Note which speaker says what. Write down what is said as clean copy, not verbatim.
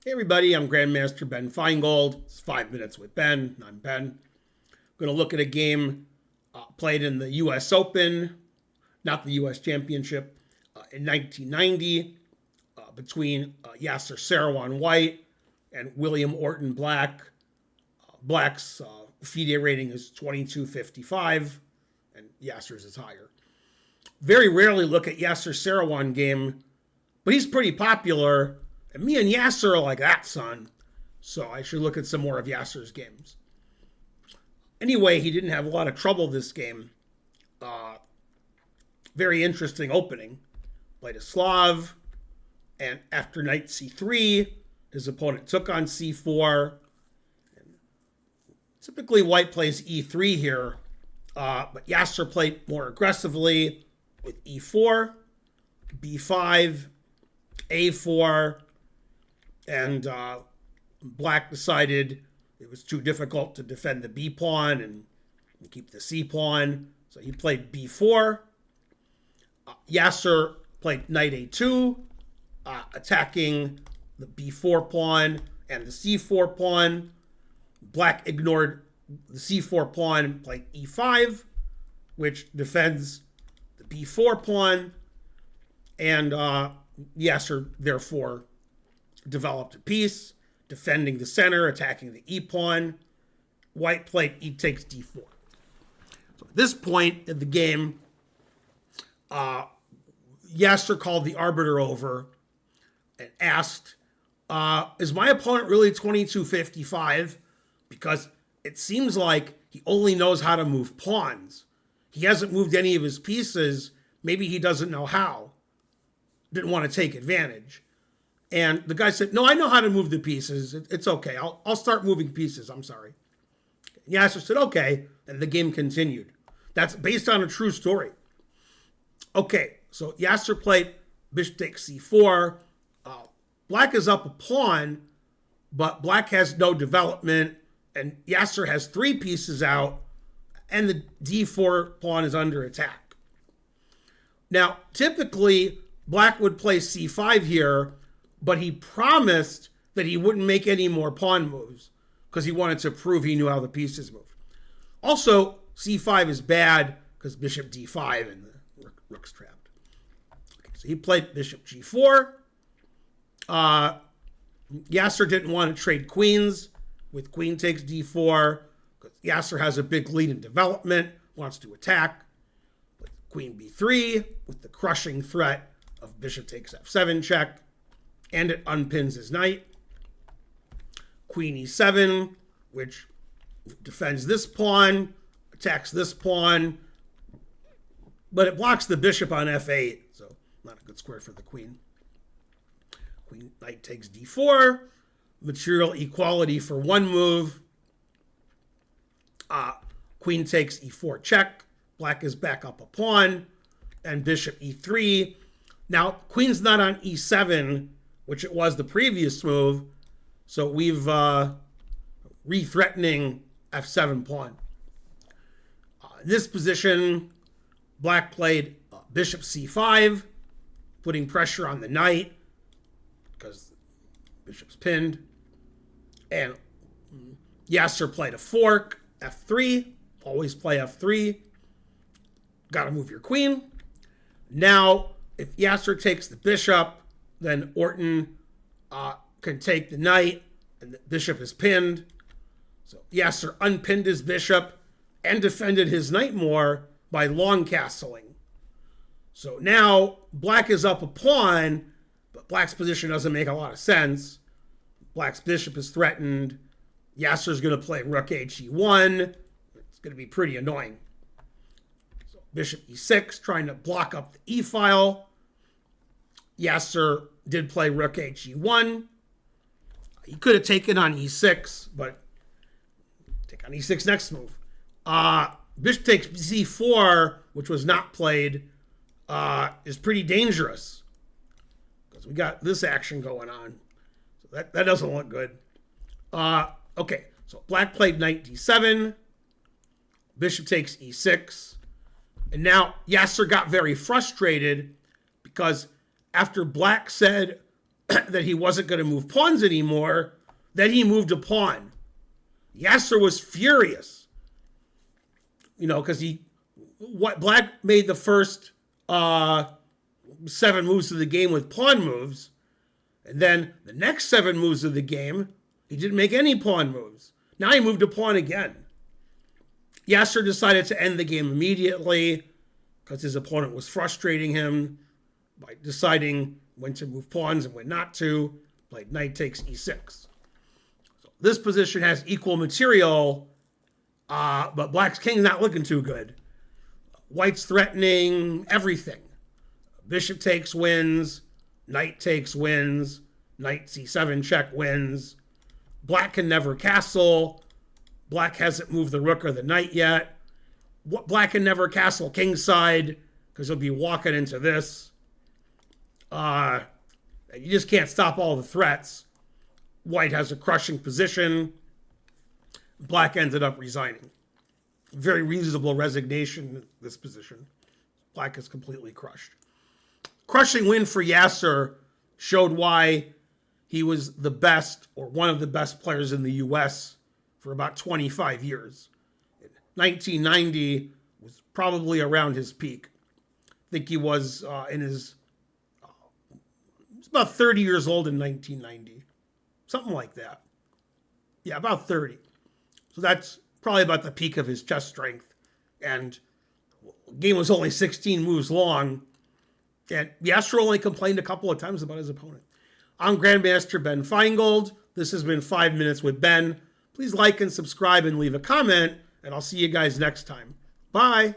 Speaker 1: Hey everybody, I'm Grandmaster Ben Feingold. It's 5 Minutes with Ben. I'm Ben. I'm going to look at a game played in the U.S. Open, not the U.S. Championship, in 1990 between Yasser Seirawan White and William Orton Black. Black's FIDE rating is 22.55 and Yasser's is higher. Very rarely look at Yasser Seirawan game, but he's pretty popular. And me and Yasser are like that, son. So I should look at some more of Yasser's games. Anyway, he didn't have a lot of trouble this game. Very interesting opening. Played a Slav. And after knight c3, his opponent took on c4. And typically, white plays e3 here. But Yasser played more aggressively with e4, b5, a4. And Black decided it was too difficult to defend the B pawn and keep the C pawn. So he played B4. Yasser played knight A2, attacking the B4 pawn and the C4 pawn. Black ignored the C4 pawn and played E5, which defends the B4 pawn. And Yasser, therefore, developed a piece, defending the center, attacking the E pawn. White played E takes D4. So at this point in the game, Yasser called the arbiter over and asked, is my opponent really 22.55? Because it seems like he only knows how to move pawns. He hasn't moved any of his pieces. Maybe he doesn't know how. Didn't want to take advantage. And the guy said, no, I know how to move the pieces. It's okay. I'll start moving pieces. I'm sorry. And Yasser said, okay. And the game continued. That's based on a true story. Okay, so Yasser played bishop takes c4. Black is up a pawn, but Black has no development. And Yasser has 3 pieces out. And the d4 pawn is under attack. Now, typically, Black would play c5 here, but he promised that he wouldn't make any more pawn moves because he wanted to prove he knew how the pieces moved. Also, c5 is bad because bishop d5 and the rook's trapped. Okay, so he played bishop g4. Yasser didn't want to trade queens with queen takes d4 because Yasser has a big lead in development, wants to attack. With queen b3 with the crushing threat of bishop takes f7 check. And it unpins his knight. Queen e7, which defends this pawn, attacks this pawn, but it blocks the bishop on f8, so not a good square for the queen. Queen knight takes d4, material equality for one move. Queen takes e4 check, Black is back up a pawn, and bishop e3. Now, queen's not on e7, which it was the previous move. So we've re-threatening f7 pawn. In this position, Black played bishop c5, putting pressure on the knight because bishop's pinned. And Yasser played a fork, f3. Always play f3. Got to move your queen. Now, if Yasser takes the bishop, then Orton can take the knight, and the bishop is pinned. So Yasser unpinned his bishop and defended his knight more by long castling. So now Black is up a pawn, but Black's position doesn't make a lot of sense. Black's bishop is threatened. Yasser's going to play rook he1. It's going to be pretty annoying. So bishop e6, trying to block up the e file. Yasser did play rook he1. He could have taken on e6, but take on e6 next move. Bishop takes c4, which was not played, is pretty dangerous because we got this action going on. So that doesn't look good. Okay, so Black played knight d7. Bishop takes e6. And now Yasser got very frustrated because after Black said, that he wasn't going to move pawns anymore, then he moved a pawn. Yasser was furious, because Black made the first 7 moves of the game with pawn moves, and then the next 7 moves of the game, he didn't make any pawn moves. Now he moved a pawn again. Yasser decided to end the game immediately because his opponent was frustrating him by deciding when to move pawns and when not to, like knight takes e6. So this position has equal material, but Black's king's not looking too good. White's threatening everything. Bishop takes wins, knight takes wins, knight c7 check wins. Black can never castle. Black hasn't moved the rook or the knight yet. Black can never castle kingside because he'll be walking into this. You just can't stop all the threats. White has a crushing position. Black ended up resigning. Very reasonable resignation in this position. Black is completely crushed. Crushing win for Yasser showed why he was the best or one of the best players in the U.S. for about 25 years. 1990 was probably around his peak. I think he was he was about 30 years old in 1990. Something like that. Yeah, about 30. So that's probably about the peak of his chess strength. And the game was only 16 moves long. And Yasser only complained a couple of times about his opponent. I'm Grandmaster Ben Feingold. This has been 5 Minutes with Ben. Please like and subscribe and leave a comment, and I'll see you guys next time. Bye.